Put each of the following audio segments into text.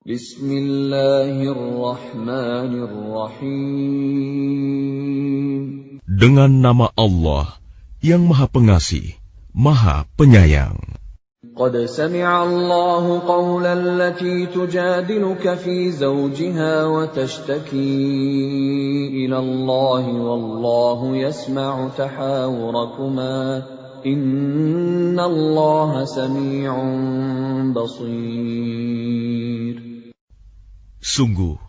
Bismillahirrahmanirrahim. Dengan nama Allah yang Maha Pengasih, Maha Penyayang. Qad sami'a Allahu qawla allati tujadiluka fi zawjiha wa tashtaki ila Allah wallahu yasma'u tahawurakuma inna Allah sami'un basir. Sungguh,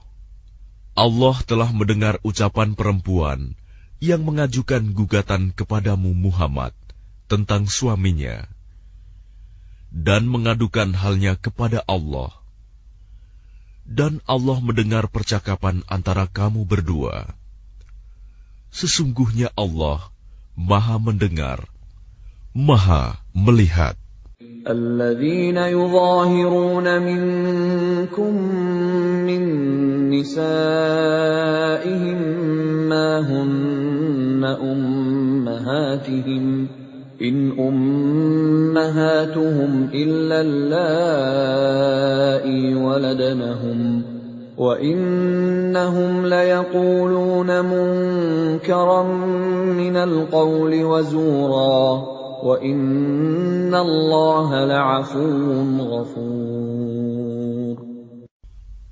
Allah telah mendengar ucapan perempuan yang mengajukan gugatan kepadamu Muhammad tentang suaminya dan mengadukan halnya kepada Allah. Dan Allah mendengar percakapan antara kamu berdua. Sesungguhnya Allah Maha mendengar, Maha melihat. الذين يظاهرون منكم من نسائهم ما هن أمهاتهم إن أمهاتهم إلا اللائي ولدنهم وإنهم ليقولون منكرا من القول وزورا وَإِنَّ اللَّهَ لَعَفُوٌّ غَفُورٌ.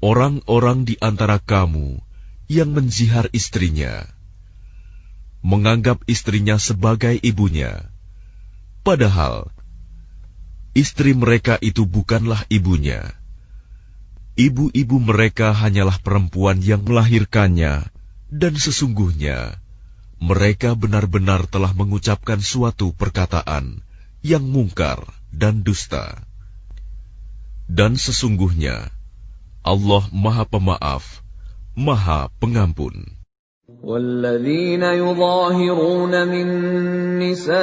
Orang-orang di antara kamu yang menzihar istrinya, menganggap istrinya sebagai ibunya, padahal istri mereka itu bukanlah ibunya. Ibu-ibu mereka hanyalah perempuan yang melahirkannya, dan sesungguhnya mereka benar-benar telah mengucapkan suatu perkataan yang mungkar dan dusta. Dan sesungguhnya Allah Maha Pemaaf, Maha Pengampun. وَالَّذِينَ يُظَاهِرُونَ مِن نِّسَائِهِمْ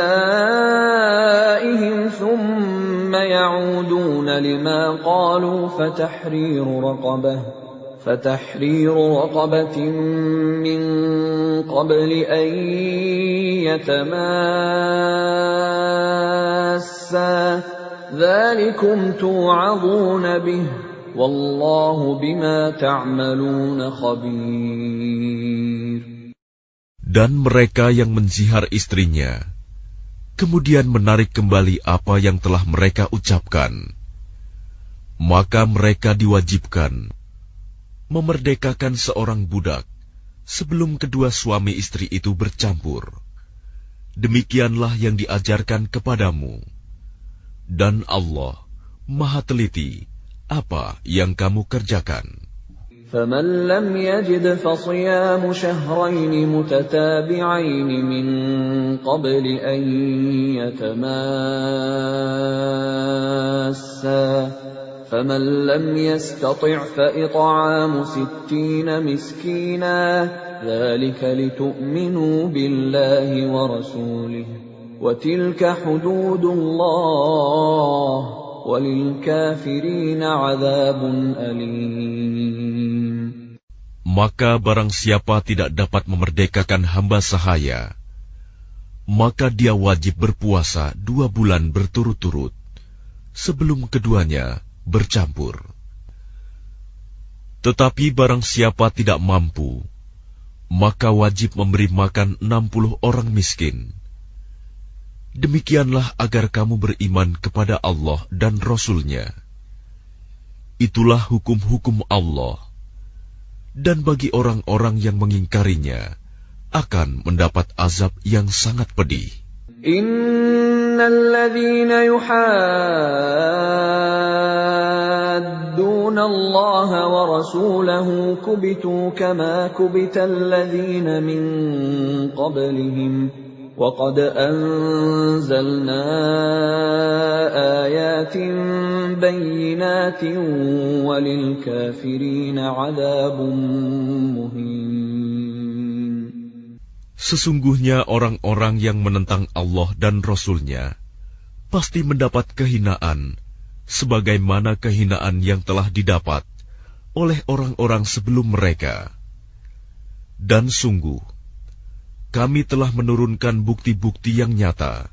ثُمَّ يَعُودُونَ لِمَا قَالُوا فَتَحْرِيرُ رَقَبَةٍ مِّن قَبْلِ أَن يَتَمَاسَّا ذَلِكُمْ تُوعَظُونَ بِهِ وَاللَّهُ بِمَا تَعْمَلُونَ خَبِيرٌ. Dan mereka yang menzihar istrinya, kemudian menarik kembali apa yang telah mereka ucapkan, maka mereka diwajibkan memerdekakan seorang budak sebelum kedua suami istri itu bercampur. Demikianlah yang diajarkan kepadamu. Dan Allah Maha teliti apa yang kamu kerjakan. فَمَنْ لَمْ يَجِدْ فَصِيَامُ شَهْرَيْنِ مُتَتَابِعَيْنِ مِنْ قَبْلِ أَنْ يَتَمَاسَّا فَمَنْ لَمْ يَسْتَطِعْ فَإِطْعَامُ 60 مِسْكِينًا ذَلِكَ لِتُؤْمِنُوا بِاللَّهِ وَرَسُولِهِ وَتِلْكَ حُدُودُ اللَّهِ وَلِلْكَافِرِينَ عَذَابٌ أَلِيمٌ. Maka barang siapa tidak dapat memerdekakan hamba sahaya, maka dia wajib berpuasa 2 bulan berturut-turut sebelum keduanya bercampur. Tetapi barang siapa tidak mampu, maka wajib memberi makan 60 orang miskin. Demikianlah agar kamu beriman kepada Allah dan Rasul-Nya. Itulah hukum-hukum Allah. Dan bagi orang-orang yang mengingkarinya, akan mendapat azab yang sangat pedih. الذين يحادون الله ورسوله كبتوا كما كبت الذين من قبلهم وقد أنزلنا آيات بينات وللكافرين عذاب مهين. Sesungguhnya orang-orang yang menentang Allah dan Rasul-Nya pasti mendapat kehinaan, sebagaimana kehinaan yang telah didapat oleh orang-orang sebelum mereka. Dan sungguh, kami telah menurunkan bukti-bukti yang nyata.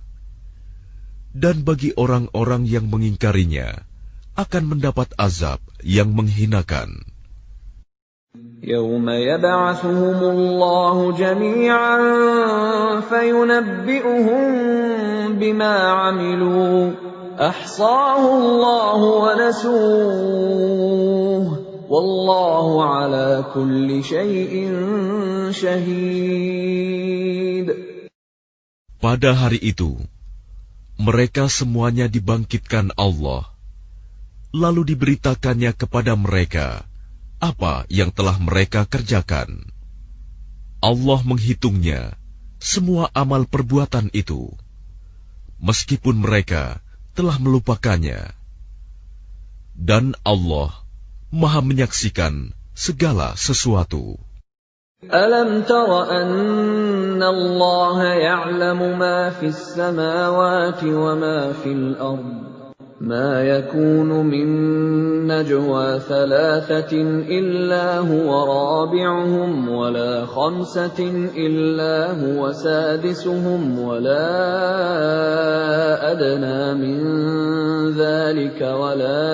Dan bagi orang-orang yang mengingkarinya, akan mendapat azab yang menghinakan. يوم يبعثهم الله جميعا فينبئهم بما عملوا أحصاه الله ونسوه والله على كل شيء شهيد. Pada hari itu, mereka semuanya dibangkitkan Allah, lalu diberitakannya kepada mereka apa yang telah mereka kerjakan. Allah menghitungnya semua amal perbuatan itu, meskipun mereka telah melupakannya. Dan Allah Maha menyaksikan segala sesuatu. ألم تر أن الله يعلم ما في السماوات وما في الأرض ما يكون من نجوى ثلاثة إلا هو رابعهم ولا خمسة إلا هو سادسهم ولا أدنى من ذلك ولا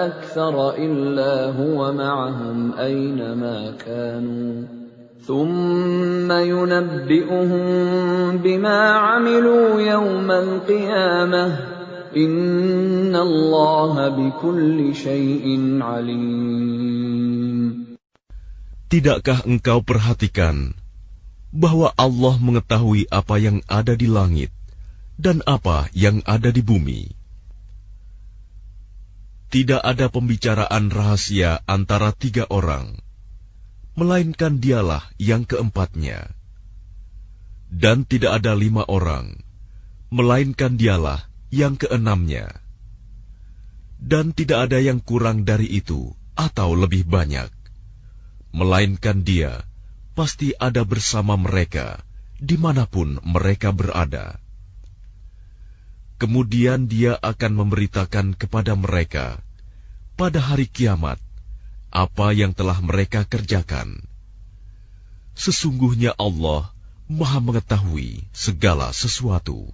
أكثر إلا هو معهم أينما كانوا ثم ينبئهم بما عملوا يوم القيامة إن الله بكل شيء عليم. Tidakkah engkau perhatikan bahwa Allah mengetahui apa yang ada di langit dan apa yang ada di bumi? Tidak ada pembicaraan rahasia antara 3 orang, melainkan dialah yang keempatnya. Dan tidak ada 5 orang, melainkan dialah yang keenamnya. Dan tidak ada yang kurang dari itu atau lebih banyak, melainkan Dia pasti ada bersama mereka dimanapun mereka berada. Kemudian Dia akan memberitakan kepada mereka pada hari kiamat apa yang telah mereka kerjakan. Sesungguhnya Allah Maha mengetahui segala sesuatu.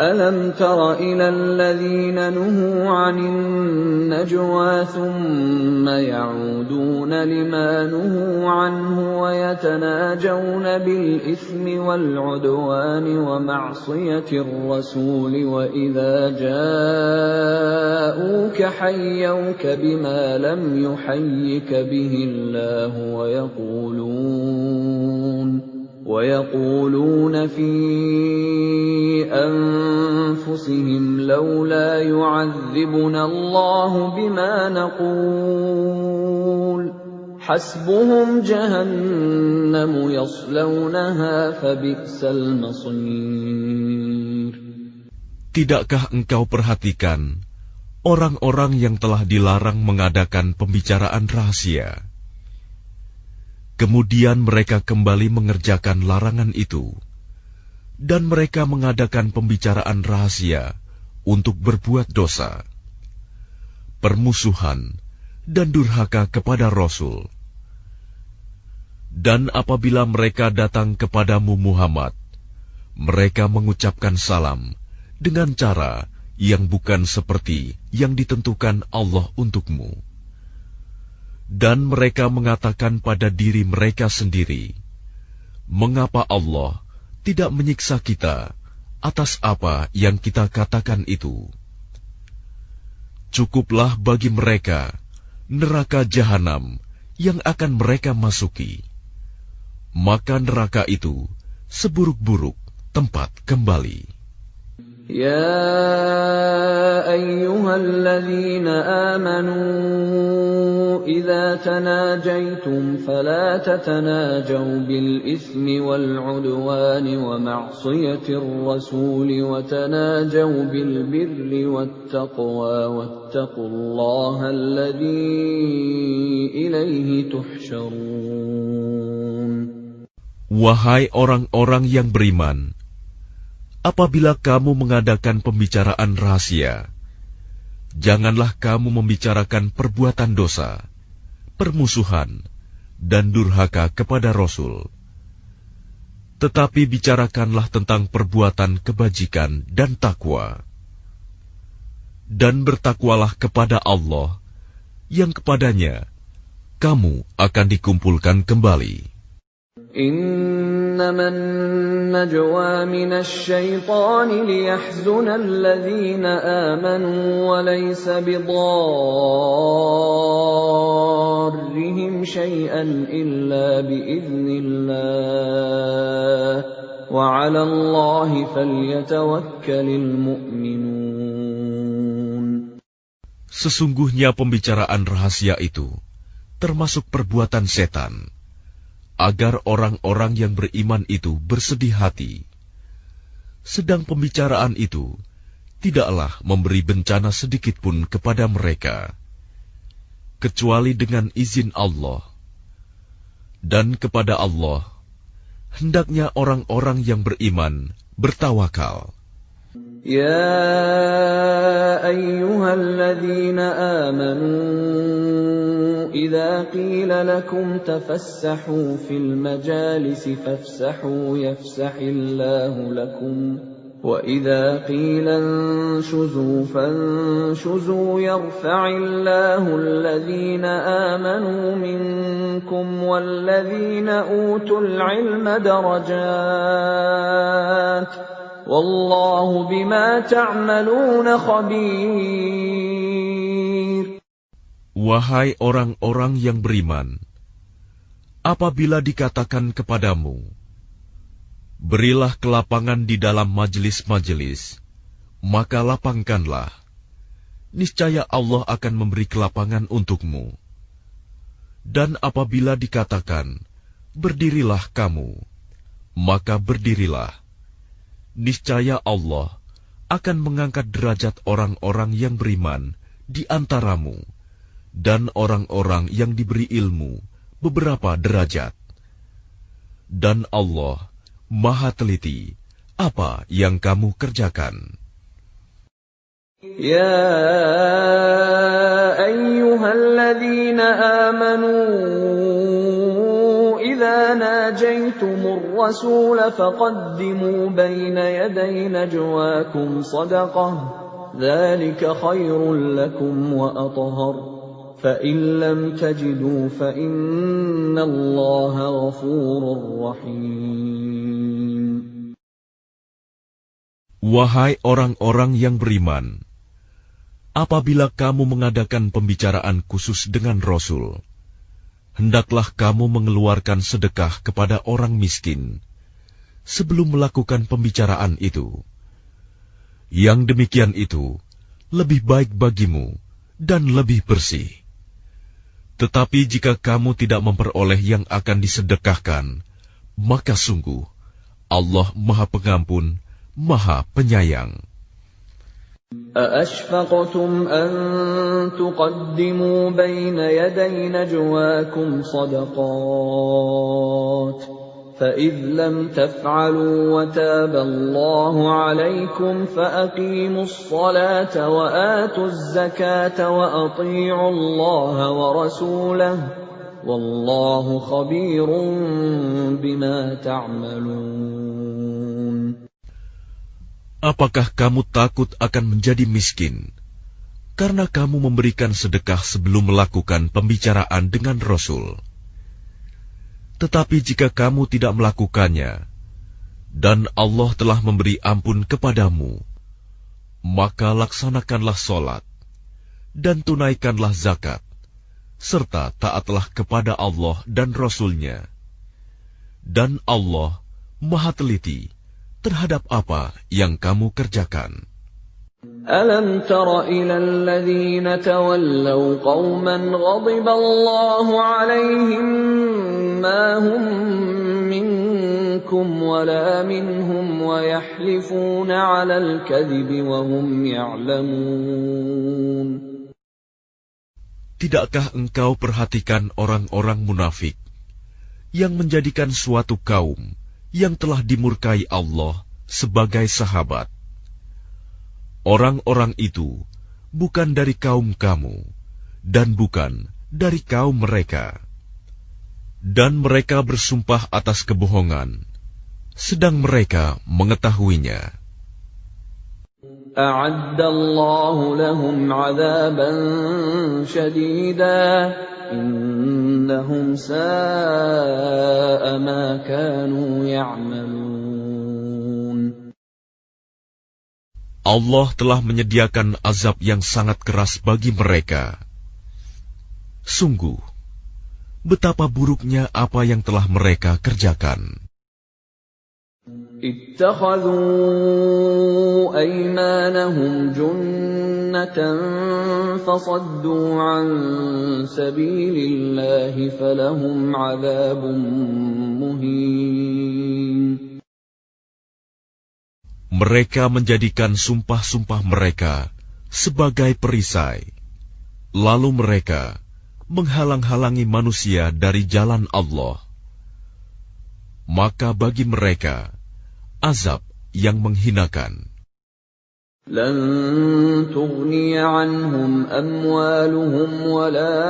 ألم تر إلى الذين نهوا عن النجوى ثم يعودون لما نهوا عنه ويتناجون بالإثم والعدوان ومعصية الرسول وإذا جاءوك حيوك بما لم يحيك به الله ويقولون في أنفسهم لولا يعذبنا الله بما نقول حسبهم جهنم يصلونها فبئس المصير. Tidakkah engkau perhatikan orang-orang yang telah dilarang mengadakan pembicaraan rahasia? Kemudian mereka kembali mengerjakan larangan itu, dan mereka mengadakan pembicaraan rahasia untuk berbuat dosa, permusuhan, dan durhaka kepada Rasul. Dan apabila mereka datang kepadamu Muhammad, mereka mengucapkan salam dengan cara yang bukan seperti yang ditentukan Allah untukmu. Dan mereka mengatakan pada diri mereka sendiri, mengapa Allah tidak menyiksa kita atas apa yang kita katakan itu? Cukuplah bagi mereka neraka jahanam yang akan mereka masuki. Maka neraka itu seburuk-buruk tempat kembali. يا أيها الذين آمنوا إذا تناجيتم فلا تتناجوا بالإثم والعدوان ومعصية الرسول وتناجوا بالبر والتقوى واتقوا الله الذي إليه تحشرون. Wahai orang-orang yang beriman, apabila kamu mengadakan pembicaraan rahasia, janganlah kamu membicarakan perbuatan dosa, permusuhan, dan durhaka kepada Rasul. Tetapi bicarakanlah tentang perbuatan kebajikan dan takwa. dan bertakwalah kepada Allah, yang kepadanya kamu akan dikumpulkan kembali. إنما النجوى من الشيطان ليحزن الذين آمنوا وليس بضارهم شيئا إلا بإذن الله وعلى الله فليتوكل المؤمنون. Sesungguhnya pembicaraan rahasia itu termasuk perbuatan setan, agar orang-orang yang beriman itu bersedih hati. Sedang pembicaraan itu tidaklah memberi bencana sedikit pun kepada mereka, kecuali dengan izin Allah. Dan kepada Allah, hendaknya orang-orang yang beriman bertawakal. يا أيها الذين آمنوا إذا قيل لكم تفسحوا في المجالس فافسحوا يفسح الله لكم وإذا قيل انشزوا فانشزوا يرفع الله الذين آمنوا منكم والذين أوتوا العلم درجات Wallahu bima ta'maluna khabir. Wahai orang-orang yang beriman, apabila dikatakan kepadamu, berilah kelapangan di dalam majelis-majelis, maka lapangkanlah. Niscaya Allah akan memberi kelapangan untukmu. Dan apabila dikatakan, berdirilah kamu, maka berdirilah. Niscaya Allah akan mengangkat derajat orang-orang yang beriman di antaramu dan orang-orang yang diberi ilmu beberapa derajat. Dan Allah Maha teliti apa yang kamu kerjakan. Ya ayyuhalladzina amanu إذا ناجيتم الرسول فقدموا بين يدي نجواكم صدقة ذلك خير لكم وأطهر فإن لم تجدوا فإن الله غفور رحيم. Wahai orang-orang yang beriman, apabila kamu mengadakan pembicaraan khusus dengan Rasul, hendaklah kamu mengeluarkan sedekah kepada orang miskin sebelum melakukan pembicaraan itu. Yang demikian itu lebih baik bagimu dan lebih bersih. Tetapi jika kamu tidak memperoleh yang akan disedekahkan, maka sungguh Allah Maha Pengampun, Maha Penyayang. أَأَشْفَقْتُمْ أَن تُقَدِّمُوا بَيْنَ يَدَيْ نَجْوَاكُمْ صَدَقَاتٍ فَإِذْ لَمْ تَفْعَلُوا وَتَابَ اللَّهُ عَلَيْكُمْ فَأَقِيمُوا الصَّلَاةَ وَآتُوا الزَّكَاةَ وَأَطِيعُوا اللَّهَ وَرَسُولَهُ وَاللَّهُ خَبِيرٌ بِمَا تَعْمَلُونَ. Apakah kamu takut akan menjadi miskin karena kamu memberikan sedekah sebelum melakukan pembicaraan dengan Rasul? Tetapi jika kamu tidak melakukannya, dan Allah telah memberi ampun kepadamu, maka laksanakanlah sholat, dan tunaikanlah zakat, serta taatlah kepada Allah dan Rasul-Nya. Dan Allah Maha teliti terhadap apa yang kamu kerjakan. أَلَمْ تَرَ إِلَى الَّذِينَ تَوَلَّوْا قَوْمًا غَضِبَ اللَّهُ عَلَيْهِمْ مَا هُمْ مِنكُمْ وَلَا مِنْهُمْ وَيَحْلِفُونَ عَلَى الْكَذِبِ وَهُمْ يَعْلَمُونَ. Tidakkah engkau perhatikan orang-orang munafik yang menjadikan suatu kaum yang telah dimurkai Allah sebagai sahabat? Orang-orang itu bukan dari kaum kamu, dan bukan dari kaum mereka. Dan mereka bersumpah atas kebohongan, sedang mereka mengetahuinya. أعد الله لهم عذابا شديدا إنهم ساء ما كانوا يعملون. Allah telah menyediakan azab yang sangat keras bagi mereka. Sungguh, betapa buruknya apa yang telah mereka kerjakan. اتخذوا أيمانهم جنة فصدوا عن سبيل الله فلهم عذاب مهين. Mereka menjadikan sumpah-sumpah mereka sebagai perisai, lalu mereka menghalang-halangi manusia dari jalan Allah. Maka bagi mereka azab yang menghinakan. لن تغني عنهم أموالهم ولا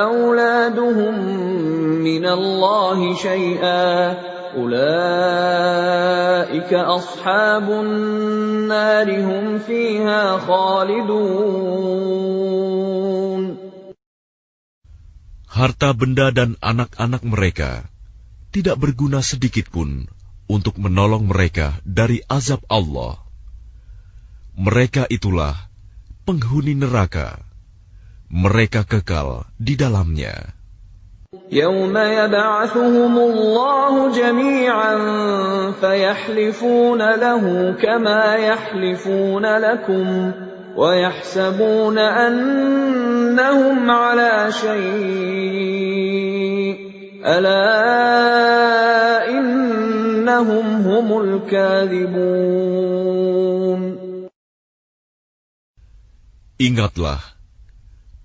أولادهم من الله شيئا أولئك أصحاب النار هم فيها خالدون. Harta benda dan anak-anak mereka tidak berguna sedikitpun untuk menolong mereka dari azab Allah. Mereka itulah penghuni neraka. Mereka kekal di dalamnya. يوم يبعثهم الله جميعا فيحلفون له كما يحلفون لكم ويحسبون أنهم على شيء ألا إنهم هم الكاذبون. Ingatlah,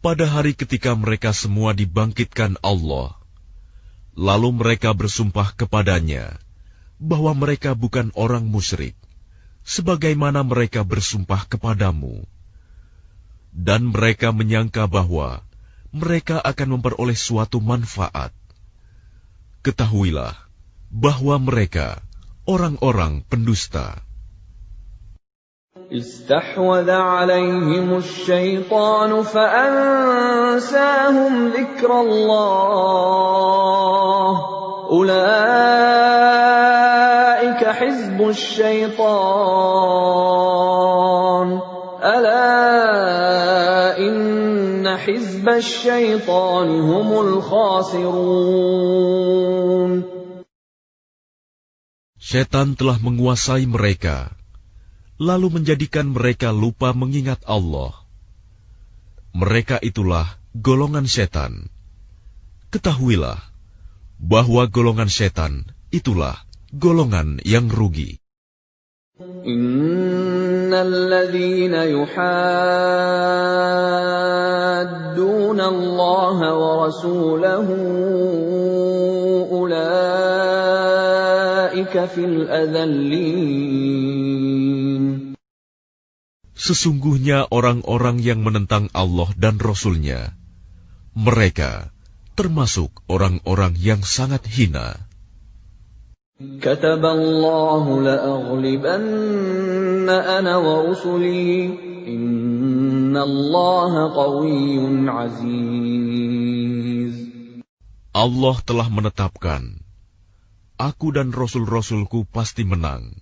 pada hari ketika mereka semua dibangkitkan Allah, lalu mereka bersumpah kepadanya bahwa mereka bukan orang musyrik, sebagaimana mereka bersumpah kepadamu. Dan mereka menyangka bahwa mereka akan memperoleh suatu manfaat. Ketahuilah bahwa mereka orang-orang pendusta. استحوذ عليهم الشيطان فأنساهم ذكر الله أولئك حزب الشيطان ألا إن حزب الشيطان هم الخاسرون. Setan telah menguasai mereka, lalu menjadikan mereka lupa mengingat Allah. Mereka itulah golongan setan. Ketahuilah bahwa golongan setan itulah golongan yang rugi. Innalladzina yuhadduna Allah wa rasulahu ulaika fil adallin. Sesungguhnya orang-orang yang menentang Allah dan Rasul-Nya, mereka termasuk orang-orang yang sangat hina. Kataballahu la'aghlibanna ana wa rusuli innallaha qawiyyun aziz. Allah telah menetapkan, aku dan Rasul-Rasulku pasti menang.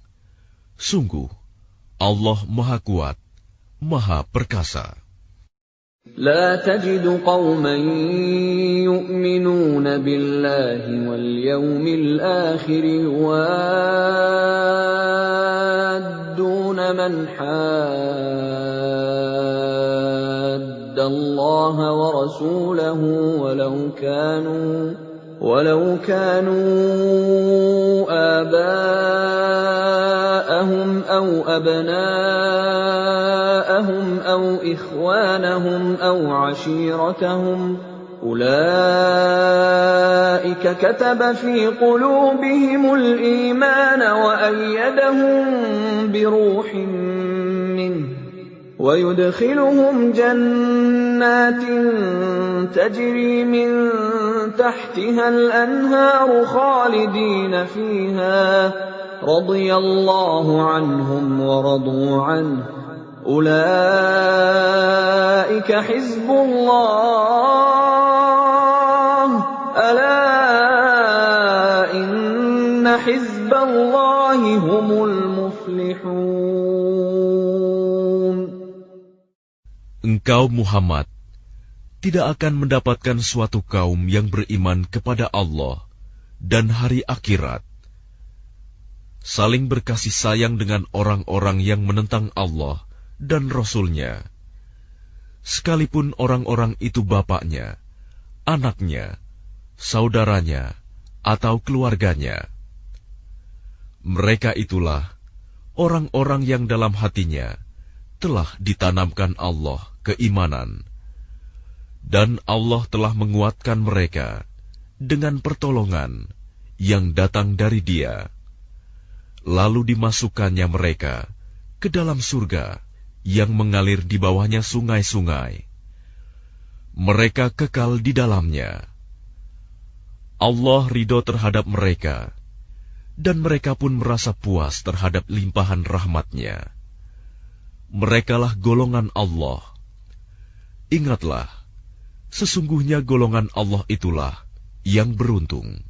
Sungguh, Allah Maha Kuat, Maha Perkasa. لا تجد قوما يؤمنون بالله واليوم الآخر يوادون من حاد الله ورسوله ولو كانوا آباءهم أو أبناءهم أو إخوانهم أو عشيرتهم أولئك كتب في قلوبهم الإيمان وأيدهم بروح منه ويدخلهم جنات تجري من تحتها الأنهار خالدين فيها رضي الله عنهم ورضوا عنه أولئك حزب الله ألا إن حزب الله هم المفلحون. Engkau Muhammad tidak akan mendapatkan suatu kaum yang beriman kepada Allah dan hari akhirat, saling berkasih sayang dengan orang-orang yang menentang Allah dan Rasul-Nya, sekalipun orang-orang itu bapaknya, anaknya, saudaranya, atau keluarganya. Mereka itulah orang-orang yang dalam hatinya telah ditanamkan Allah keimanan, dan Allah telah menguatkan mereka dengan pertolongan yang datang dari Dia. Lalu dimasukkannya mereka ke dalam surga yang mengalir di bawahnya sungai-sungai. Mereka kekal di dalamnya. Allah ridho terhadap mereka, dan mereka pun merasa puas terhadap limpahan rahmat-Nya. Merekalah golongan Allah. Ingatlah, sesungguhnya golongan Allah itulah yang beruntung.